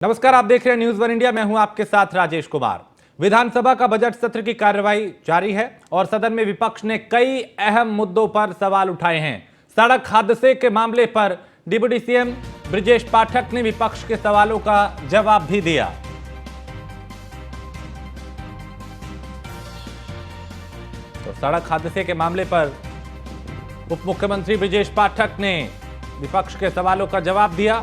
नमस्कार, आप देख रहे हैं न्यूज वन इंडिया। मैं हूं आपके साथ राजेश कुमार। विधानसभा का बजट सत्र की कार्यवाही जारी है और सदन में विपक्ष ने कई अहम मुद्दों पर सवाल उठाए हैं। सड़क हादसे के मामले पर डिप्टी सीएम ब्रजेश पाठक ने विपक्ष के सवालों का जवाब भी दिया। तो सड़क हादसे के मामले पर उप मुख्यमंत्री ब्रजेश पाठक ने विपक्ष के सवालों का जवाब दिया।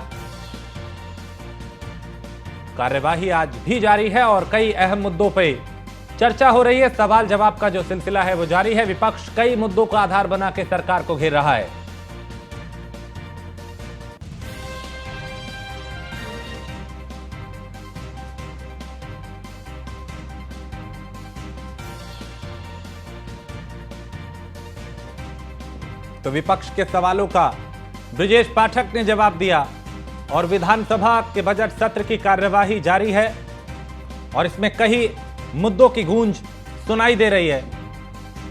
कार्यवाही आज भी जारी है और कई अहम मुद्दों पर चर्चा हो रही है। सवाल जवाब का जो सिलसिला है वो जारी है। विपक्ष कई मुद्दों का आधार बना के सरकार को घेर रहा है। तो विपक्ष के सवालों का ब्रजेश पाठक ने जवाब दिया और विधानसभा के बजट सत्र की कार्यवाही जारी है और इसमें कई मुद्दों की गूंज सुनाई दे रही है।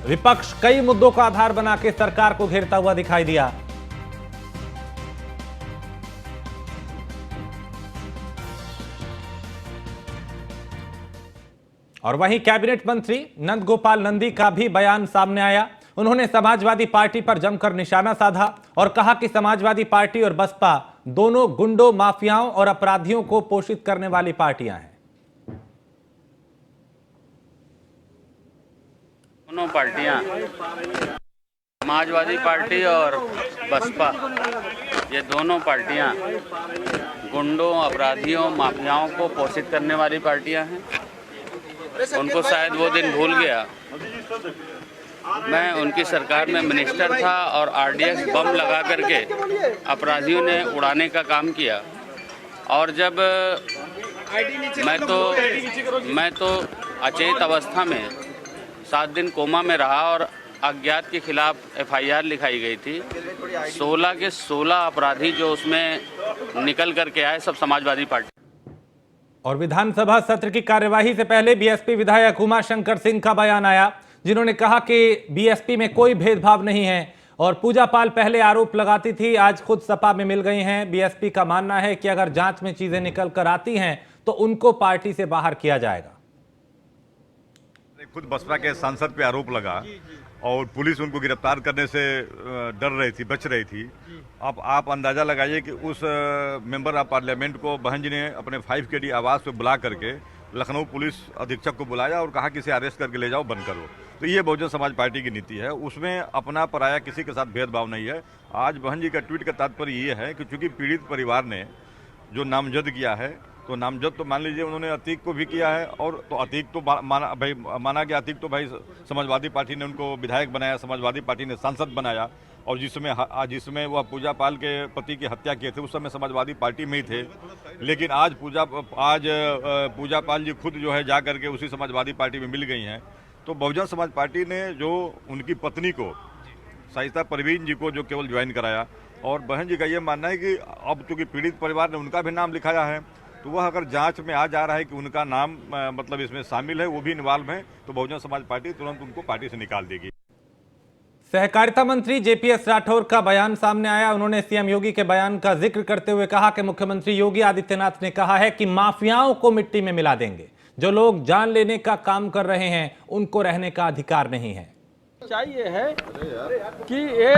विपक्ष कई मुद्दों का आधार बना के सरकार को घेरता हुआ दिखाई दिया। और वहीं कैबिनेट मंत्री नंद गोपाल नंदी का भी बयान सामने आया। उन्होंने समाजवादी पार्टी पर जमकर निशाना साधा और कहा कि समाजवादी पार्टी और बसपा दोनों गुंडों, माफियाओं और अपराधियों को पोषित करने वाली पार्टियां हैं। दोनों पार्टियां, समाजवादी पार्टी और बसपा, ये दोनों पार्टियां गुंडों, अपराधियों, माफियाओं को पोषित करने वाली पार्टियां हैं। उनको शायद वो दिन भूल गया। मैं उनकी सरकार में मिनिस्टर था और आरडीएक्स बम लगा करके अपराधियों ने उड़ाने का काम किया। और जब मैं तो अचेत अवस्था में 7 दिन कोमा में रहा और अज्ञात के खिलाफ एफआईआर लिखाई गई थी। 16 के 16 अपराधी जो उसमें निकल करके आए, सब समाजवादी पार्टी। और विधानसभा सत्र की कार्यवाही से पहले बीएसपी विधायक उमाशंकर सिंह का बयान आया, जिन्होंने कहा कि बीएसपी में कोई भेदभाव नहीं है। और पूजा पाल पहले आरोप लगाती थी, आज खुद सपा में मिल गई हैं। बीएसपी का मानना है कि अगर जांच में चीजें निकल कर आती हैं तो उनको पार्टी से बाहर किया जाएगा। खुद बसपा के सांसद पे आरोप लगा और पुलिस उनको गिरफ्तार करने से डर रही थी, बच रही थी। अब आप अंदाजा लगाइए कि उस मेंबर ऑफ पार्लियामेंट को बहन जी ने अपने 5 KD आवास पे बुला करके लखनऊ पुलिस अधीक्षक को बुलाया और कहा कि इसे अरेस्ट करके ले जाओ, बंद करो। तो ये बहुजन समाज पार्टी की नीति है। उसमें अपना पराया किसी के साथ भेदभाव नहीं है। आज बहन जी का ट्वीट का तात्पर्य ये है कि चूंकि पीड़ित परिवार ने जो नामजद किया है, तो नामजद तो मान लीजिए उन्होंने अतीक को भी किया है। और तो अतीक तो माना गया, अतीक तो भाई समाजवादी पार्टी ने उनको विधायक बनाया, समाजवादी पार्टी ने सांसद बनाया। और जिसमें वह पूजा पाल के पति की हत्या किए थे उस समय समाजवादी पार्टी में ही थे। लेकिन आज पूजा पाल जी खुद जो है जा करके उसी समाजवादी पार्टी में मिल गई हैं। तो बहुजन समाज पार्टी ने जो उनकी पत्नी को, शाइस्ता परवीन जी को, जो केवल ज्वाइन कराया। और बहन जी का ये मानना है कि अब चूंकि पीड़ित परिवार ने उनका भी नाम लिखाया है, तो वह अगर जांच में आ जा रहा है कि उनका नाम मतलब इसमें शामिल है, वो भी इन्वॉल्व है, तो बहुजन समाज पार्टी तुरंत उनको पार्टी से निकाल देगी। सहकारिता मंत्री जेपीएस राठौर का बयान सामने आया। उन्होंने सीएम योगी के बयान का जिक्र करते हुए कहा कि मुख्यमंत्री योगी आदित्यनाथ ने कहा है कि माफियाओं को मिट्टी में मिला देंगे। जो लोग जान लेने का काम कर रहे हैं उनको रहने का अधिकार नहीं है। चाहिए है कि ये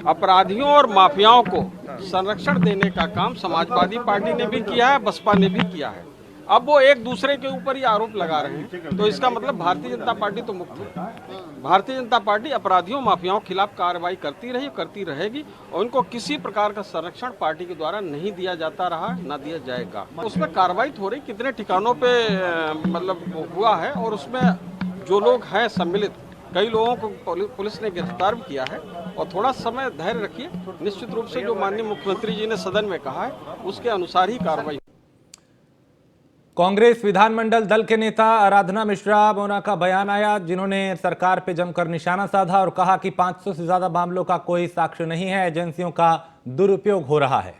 अपराधियों और माफियाओं को संरक्षण देने का काम समाजवादी पार्टी ने भी किया है, बसपा ने भी किया है। अब वो एक दूसरे के ऊपर ही आरोप लगा रहे हैं, तो इसका मतलब भारतीय जनता पार्टी तो मुक्त है। भारतीय जनता पार्टी अपराधियों, माफियाओं के खिलाफ कार्रवाई करती रही, करती रहेगी और उनको किसी प्रकार का संरक्षण पार्टी के द्वारा नहीं दिया जाता रहा, ना दिया जाएगा। उसमें कार्रवाई हो रही, कितने ठिकानों पे मतलब हुआ है और उसमें जो लोग हैं सम्मिलित, कई लोगों को पुलिस ने गिरफ्तार भी किया है। और थोड़ा समय धैर्य रखिए, निश्चित रूप से जो माननीय मुख्यमंत्री जी ने सदन में कहा है उसके अनुसार ही कार्रवाई। कांग्रेस विधानमंडल दल के नेता आराधना मिश्रा मोना का बयान आया, जिन्होंने सरकार पे जमकर निशाना साधा और कहा कि 500 से ज्यादा मामलों का कोई साक्ष्य नहीं है, एजेंसियों का दुरुपयोग हो रहा है।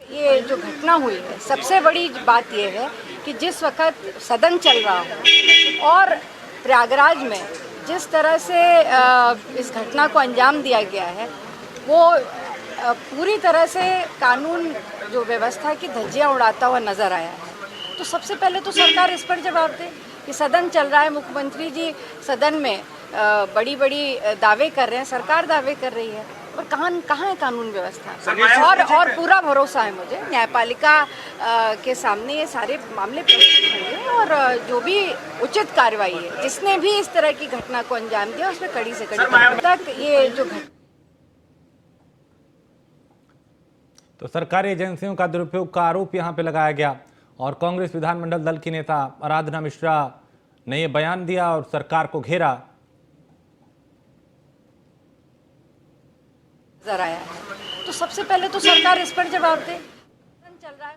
ये जो घटना हुई है, सबसे बड़ी बात यह है कि जिस वक्त सदन चल रहा हो और प्रयागराज में जिस तरह से इस घटना को अंजाम दिया गया है, वो पूरी तरह से कानून जो व्यवस्था की धज्जियां उड़ाता हुआ नजर आया है। तो सबसे पहले तो सरकार इस पर जवाब दे कि सदन चल रहा है, मुख्यमंत्री जी सदन में बड़ी बड़ी दावे कर रहे हैं, सरकार दावे कर रही है, और कहाँ है कानून व्यवस्था। और पूरा भरोसा है मुझे न्यायपालिका के सामने ये सारे मामले प्रस्तुत होंगे और जो भी उचित कार्रवाई है, जिसने भी इस तरह की घटना को अंजाम दिया उसमें कड़ी से कड़ी तक ये जो तो सरकारी एजेंसियों का दुरुपयोग का आरोप यहां पे लगाया गया और कांग्रेस विधानमंडल दल की नेता आराधना मिश्रा ने यह बयान दिया और सरकार को घेरा। नजर आया है। तो सबसे पहले तो सरकार इस पर जवाब दे। चल रहा है।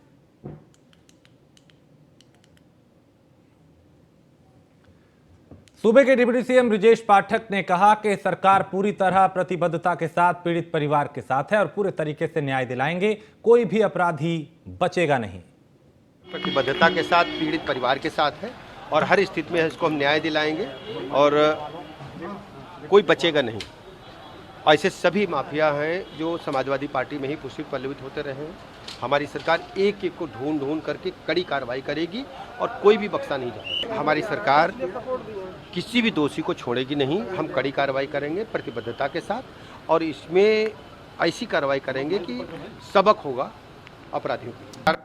सूबे के डिप्टी सीएम ब्रजेश पाठक ने कहा कि सरकार पूरी तरह प्रतिबद्धता के साथ पीड़ित परिवार के साथ है और पूरे तरीके से न्याय दिलाएंगे, कोई भी अपराधी बचेगा नहीं। प्रतिबद्धता के साथ पीड़ित परिवार के साथ है और हर स्थिति में इसको हम न्याय दिलाएंगे और कोई बचेगा नहीं। ऐसे सभी माफिया हैं जो समाजवादी पार्टी में ही पुष्पित पल्लवित होते रहे हैं। हमारी सरकार एक एक को ढूंढ करके कड़ी कार्रवाई करेगी और कोई भी बख्शा नहीं जाएगा। हमारी सरकार किसी भी दोषी को छोड़ेगी नहीं। हम कड़ी कार्रवाई करेंगे प्रतिबद्धता के साथ और इसमें ऐसी कार्रवाई करेंगे कि सबक होगा अपराधियों को।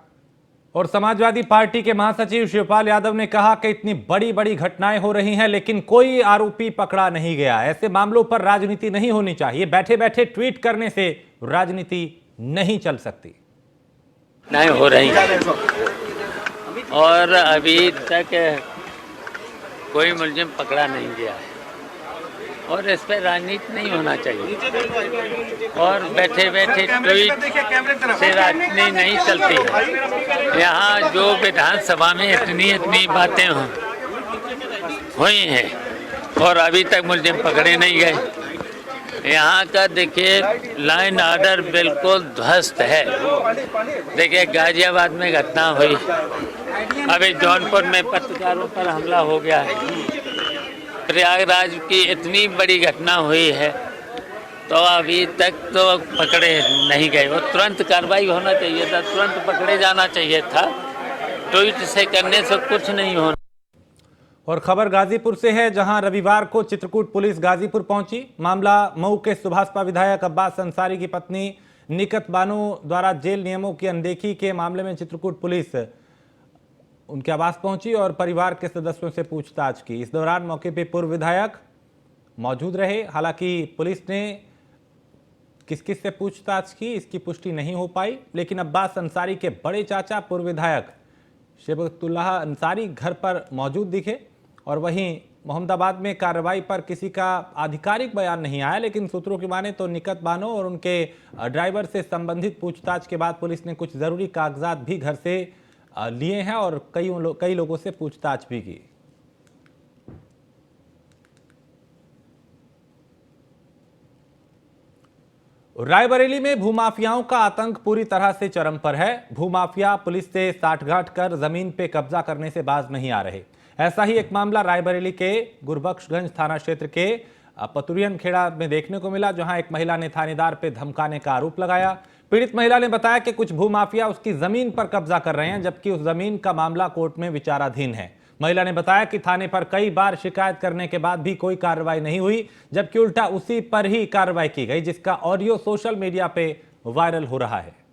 और समाजवादी पार्टी के महासचिव शिवपाल यादव ने कहा कि इतनी बड़ी बड़ी घटनाएं हो रही हैं लेकिन कोई आरोपी पकड़ा नहीं गया। ऐसे मामलों पर राजनीति नहीं होनी चाहिए। बैठे बैठे ट्वीट करने से राजनीति नहीं चल सकती। नहीं हो रही और अभी तक कोई मुलजिम पकड़ा नहीं गया है और इस पर राजनीति नहीं होना चाहिए और बैठे बैठे ट्वीट से राजनीति नहीं चलती है। यहाँ जो विधानसभा में इतनी बातें हुई हैं और अभी तक मुलजिम पकड़े नहीं गए। यहाँ का देखिए लाइन ऑर्डर बिल्कुल ध्वस्त है। देखिए गाजियाबाद में घटना हुई, अभी जौनपुर में पत्रकारों पर हमला हो गया है, प्रयागराज की इतनी बड़ी घटना हुई है तो अभी तक तो पकड़े नहीं गए। वो तुरंत कार्रवाई होना चाहिए था, तुरंत पकड़े जाना चाहिए था। ट्वीट से करने से कुछ नहीं होना। और खबर गाजीपुर से है, जहां रविवार को चित्रकूट पुलिस गाजीपुर पहुंची। मामला मऊ के सुभाषपा विधायक अब्बास अंसारी की पत्नी निकत बानो द्वारा जेल नियमों की अनदेखी के मामले में चित्रकूट पुलिस उनके आवास पहुंची और परिवार के सदस्यों से पूछताछ की। इस दौरान मौके पर पूर्व विधायक मौजूद रहे। हालांकि पुलिस ने किस किस से पूछताछ की इसकी पुष्टि नहीं हो पाई, लेकिन अब्बास अंसारी के बड़े चाचा पूर्व विधायक शेबतुल्लाह अंसारी घर पर मौजूद दिखे। और वहीं मोहम्मदाबाद में कार्रवाई पर किसी का आधिकारिक बयान नहीं आया, लेकिन सूत्रों की माने तो निकत बानो और उनके ड्राइवर से संबंधित पूछताछ के बाद पुलिस ने कुछ जरूरी कागजात भी घर से लिए हैं और कई लोगों से पूछताछ भी की। रायबरेली में भूमाफियाओं का आतंक पूरी तरह से चरम पर है। भूमाफिया पुलिस से साठगांठ कर जमीन पे कब्जा करने से बाज नहीं आ रहे। ऐसा ही एक मामला रायबरेली के गुरबख्शगंज थाना क्षेत्र के पतुरियन खेड़ा में देखने को मिला, जहां एक महिला ने थानेदार पे धमकाने का आरोप लगाया। पीड़ित महिला ने बताया कि कुछ भूमाफिया उसकी जमीन पर कब्जा कर रहे हैं, जबकि उस जमीन का मामला कोर्ट में विचाराधीन है। महिला ने बताया कि थाने पर कई बार शिकायत करने के बाद भी कोई कार्रवाई नहीं हुई, जबकि उल्टा उसी पर ही कार्रवाई की गई, जिसका ऑडियो सोशल मीडिया पे वायरल हो रहा है।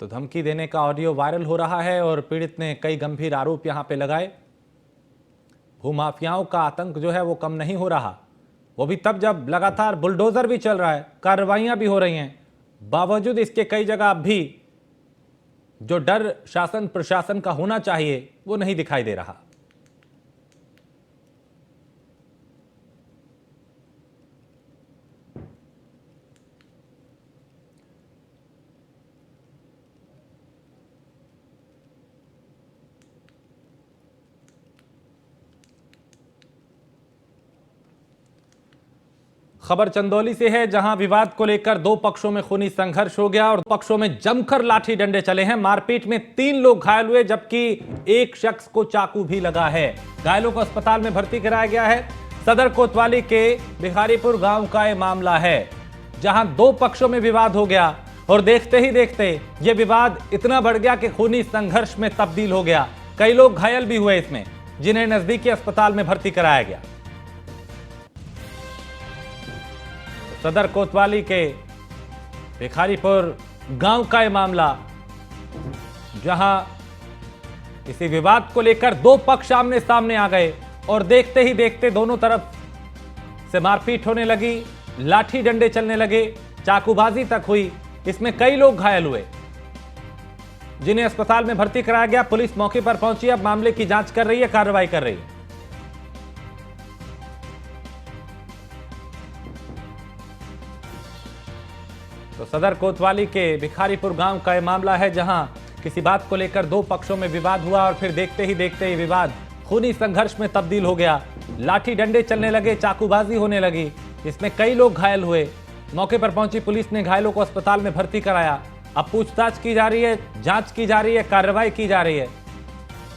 तो धमकी देने का ऑडियो वायरल हो रहा है और पीड़ित ने कई गंभीर आरोप यहां पे लगाए। भूमाफियाओं का आतंक जो है वो कम नहीं हो रहा, वो भी तब जब लगातार बुलडोजर भी चल रहा है, कार्रवाइयां भी हो रही हैं। बावजूद इसके कई जगह अब भी जो डर शासन प्रशासन का होना चाहिए वो नहीं दिखाई दे रहा। खबर चंदौली से है, जहां विवाद को लेकर दो पक्षों में खूनी संघर्ष हो गया और पक्षों में जमकर लाठी डंडे चले हैं। मारपीट में 3 लोग घायल हुए, जबकि एक शख्स को चाकू भी लगा है। घायलों को अस्पताल में भर्ती कराया गया है। सदर कोतवाली के भिखारीपुर गांव का यह मामला है, जहां दो पक्षों में विवाद हो गया और देखते ही देखते यह विवाद इतना बढ़ गया कि खूनी संघर्ष में तब्दील हो गया। कई लोग घायल भी हुए इसमें, जिन्हें नजदीकी अस्पताल में भर्ती कराया गया। सदर कोतवाली के भिखारीपुर गांव का यह मामला, जहां इसी विवाद को लेकर दो पक्ष आमने सामने आ गए और देखते ही देखते दोनों तरफ से मारपीट होने लगी, लाठी डंडे चलने लगे, चाकूबाजी तक हुई। इसमें कई लोग घायल हुए, जिन्हें अस्पताल में भर्ती कराया गया। पुलिस मौके पर पहुंची, अब मामले की जांच कर रही है, कार्रवाई कर रही है। तो सदर कोतवाली के भिखारीपुर गांव का यह मामला है, जहां किसी बात को लेकर दो पक्षों में विवाद हुआ और फिर देखते ही देखते ये विवाद खूनी संघर्ष में तब्दील हो गया। लाठी डंडे चलने लगे, चाकूबाजी होने लगी। इसमें कई लोग घायल हुए। मौके पर पहुंची पुलिस ने घायलों को अस्पताल में भर्ती कराया। अब पूछताछ की जा रही है, जांच की जा रही है, कार्रवाई की जा रही है।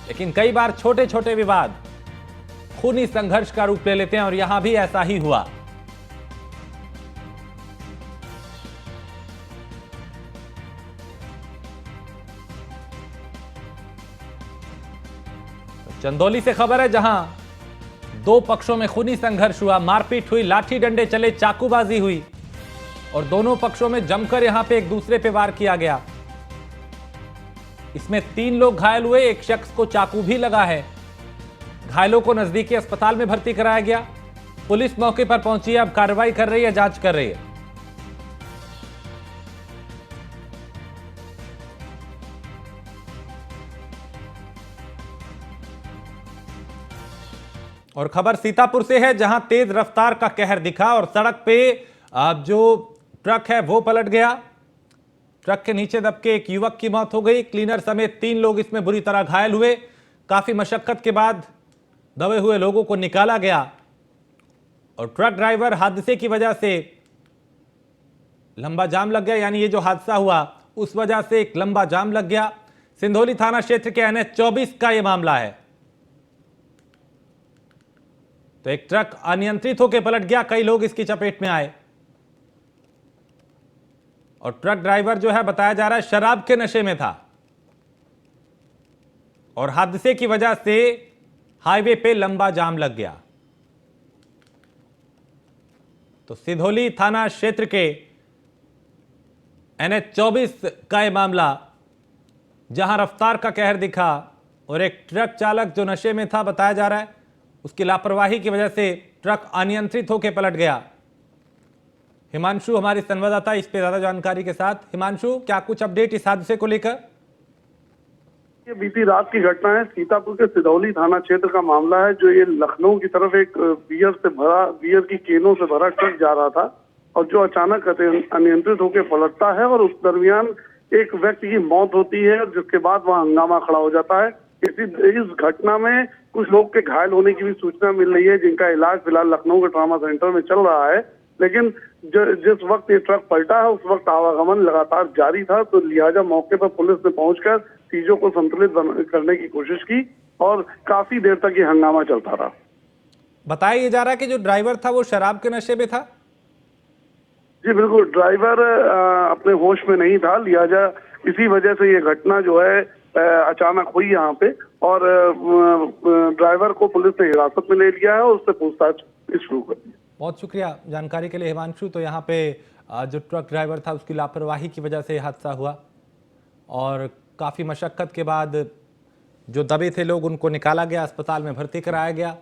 लेकिन कई बार छोटे छोटे विवाद खूनी संघर्ष का रूप ले लेते हैं और यहां भी ऐसा ही हुआ। चंदौली से खबर है, जहां दो पक्षों में खूनी संघर्ष हुआ, मारपीट हुई, लाठी डंडे चले, चाकूबाजी हुई और दोनों पक्षों में जमकर यहां पे एक दूसरे पे वार किया गया। इसमें 3 लोग घायल हुए, एक शख्स को चाकू भी लगा है। घायलों को नजदीकी अस्पताल में भर्ती कराया गया। पुलिस मौके पर पहुंची है, अब कार्रवाई कर रही है, जांच कर रही है। और खबर सीतापुर से है, जहां तेज रफ्तार का कहर दिखा और सड़क पे जो ट्रक है वो पलट गया। ट्रक के नीचे दबके एक युवक की मौत हो गई। क्लीनर समेत 3 लोग इसमें बुरी तरह घायल हुए। काफी मशक्कत के बाद दबे हुए लोगों को निकाला गया और ट्रक ड्राइवर हादसे की वजह से लंबा जाम लग गया, यानी ये जो हादसा हुआ उस वजह से एक लंबा जाम लग गया। सिंधौली थाना क्षेत्र के NH 24 का यह मामला है। तो एक ट्रक अनियंत्रित होकर पलट गया, कई लोग इसकी चपेट में आए और ट्रक ड्राइवर जो है बताया जा रहा है शराब के नशे में था और हादसे की वजह से हाईवे पे लंबा जाम लग गया। तो सिंधौली थाना क्षेत्र के NH 24 का यह मामला, जहां रफ्तार का कहर दिखा और एक ट्रक चालक जो नशे में था बताया जा रहा है, उसकी लापरवाही की वजह से ट्रक अनियंत्रित होकर पलट गया। हिमांशु हमारे संवाददाता इस पे ज्यादा जानकारी के साथ। हिमांशु, क्या कुछ अपडेट इस हादसे को लेकर? ये बीती रात की घटना है, सीतापुर के सिधौली थाना क्षेत्र का मामला है। जो ये लखनऊ की तरफ एक बियर की केनों से भरा ट्रक जा रहा था और जो अचानक अनियंत्रित होकर पलटता है और उस दरमियान एक व्यक्ति की मौत होती है, जिसके बाद वहां हंगामा खड़ा हो जाता है। इस घटना में कुछ लोग के घायल होने की भी सूचना मिल रही है, जिनका इलाज फिलहाल लखनऊ के ट्रॉमा सेंटर में चल रहा है। लेकिन जिस वक्त ये ट्रक पलटा है उस वक्त आवागमन लगातार जारी था, तो लिहाजा मौके पर पुलिस ने पहुंचकर चीजों को संतुलित करने की कोशिश की और काफी देर तक ये हंगामा चलता रहा। बताया जा रहा है कि जो ड्राइवर था वो शराब के नशे में था। जी बिल्कुल, ड्राइवर अपने होश में नहीं था, लिहाजा इसी वजह से ये घटना जो है अचानक हुई यहाँ पे और ड्राइवर को पुलिस ने हिरासत में ले लिया है और उससे पूछताछ शुरू कर दी। बहुत शुक्रिया जानकारी के लिए हिमांशु। तो यहाँ पे जो ट्रक ड्राइवर था उसकी लापरवाही की वजह से हादसा हुआ और काफ़ी मशक्क़त के बाद जो दबे थे लोग उनको निकाला गया, अस्पताल में भर्ती कराया गया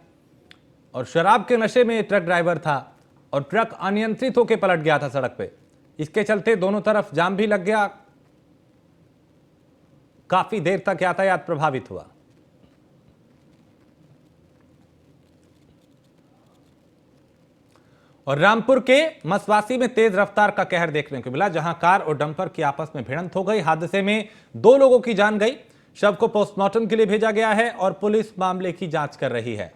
और शराब के नशे में ट्रक ड्राइवर था और ट्रक अनियंत्रित होकर पलट गया था सड़क पे। इसके चलते दोनों तरफ जाम भी लग गया, काफी देर तक यातायात प्रभावित हुआ। और रामपुर के मसवासी में तेज रफ्तार का कहर देखने को मिला, जहां कार और डंपर की आपस में भिड़ंत हो गई। हादसे में 2 लोगों की जान गई। शव को पोस्टमार्टम के लिए भेजा गया है और पुलिस मामले की जांच कर रही है।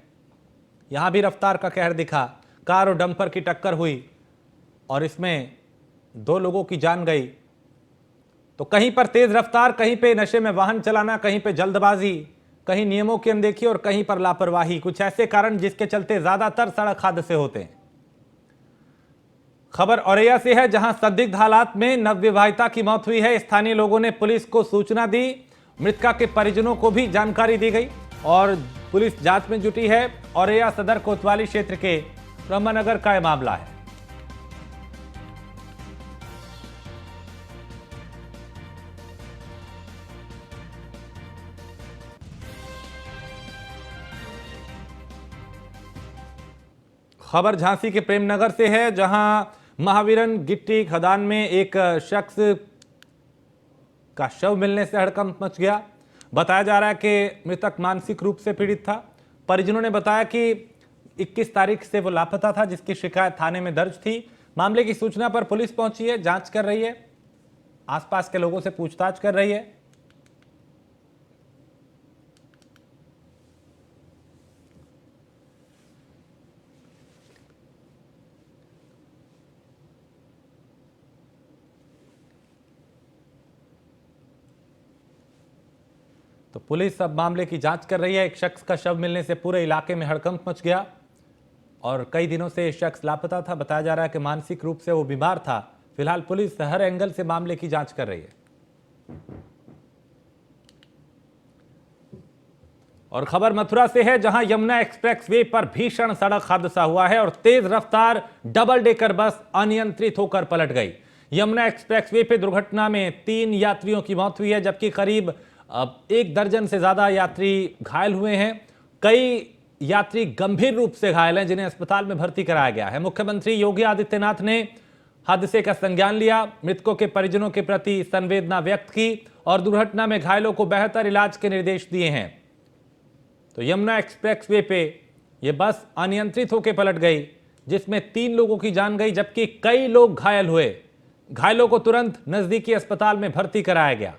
यहां भी रफ्तार का कहर दिखा, कार और डंपर की टक्कर हुई, और इसमें 2 लोगों की जान गई। तो कहीं पर तेज रफ्तार, कहीं पे नशे में वाहन चलाना, कहीं पे जल्दबाजी, कहीं नियमों की अनदेखी और कहीं पर लापरवाही, कुछ ऐसे कारण जिसके चलते ज्यादातर सड़क हादसे होते हैं। खबर औरैया से है, जहां संदिग्ध हालात में नवविवाहिता की मौत हुई है। स्थानीय लोगों ने पुलिस को सूचना दी, मृतका के परिजनों को भी जानकारी दी गई और पुलिस जांच में जुटी है। औरैया सदर कोतवाली क्षेत्र के ब्रह्मनगर का यह मामला है। खबर झांसी के प्रेमनगर से है, जहां महावीरन गिट्टी खदान में एक शख्स का शव मिलने से हड़कंप मच गया। बताया जा रहा है कि मृतक मानसिक रूप से पीड़ित था। परिजनों ने बताया कि 21 तारीख से वो लापता था, जिसकी शिकायत थाने में दर्ज थी। मामले की सूचना पर पुलिस पहुंची है, जांच कर रही है, आसपास के लोगों से पूछताछ कर रही है। तो पुलिस अब मामले की जांच कर रही है। एक शख्स का शव मिलने से पूरे इलाके में हड़कंप मच गया और कई दिनों से ये शख्स लापता था। बताया जा रहा है कि मानसिक रूप से वो बीमार था। फिलहाल पुलिस हर एंगल से मामले की जांच कर रही है। और खबर मथुरा से है, जहां यमुना एक्सप्रेसवे पर भीषण सड़क हादसा हुआ है और तेज रफ्तार डबल डेकर बस अनियंत्रित होकर पलट गई। यमुना एक्सप्रेसवे पे दुर्घटना में 3 यात्रियों की मौत हुई है, जबकि करीब 1 दर्जन से ज्यादा यात्री घायल हुए हैं। कई यात्री गंभीर रूप से घायल हैं, जिन्हें अस्पताल में भर्ती कराया गया है। मुख्यमंत्री योगी आदित्यनाथ ने हादसे का संज्ञान लिया, मृतकों के परिजनों के प्रति संवेदना व्यक्त की और दुर्घटना में घायलों को बेहतर इलाज के निर्देश दिए हैं। तो यमुना एक्सप्रेसवे पे यह बस अनियंत्रित होकर पलट गई, जिसमें 3 लोगों की जान गई, जबकि कई लोग घायल हुए। घायलों को तुरंत नजदीकी अस्पताल में भर्ती कराया गया।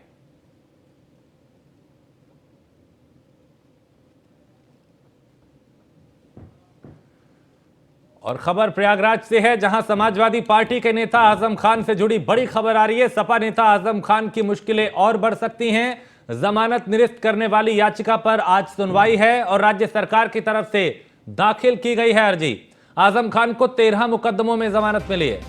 और खबर प्रयागराज से है, जहां समाजवादी पार्टी के नेता आजम खान से जुड़ी बड़ी खबर आ रही है। सपा नेता आजम खान की मुश्किलें और बढ़ सकती हैं। जमानत निरस्त करने वाली याचिका पर आज सुनवाई है और राज्य सरकार की तरफ से दाखिल की गई है अर्जी। आजम खान को 13 मुकदमों में जमानत मिली है।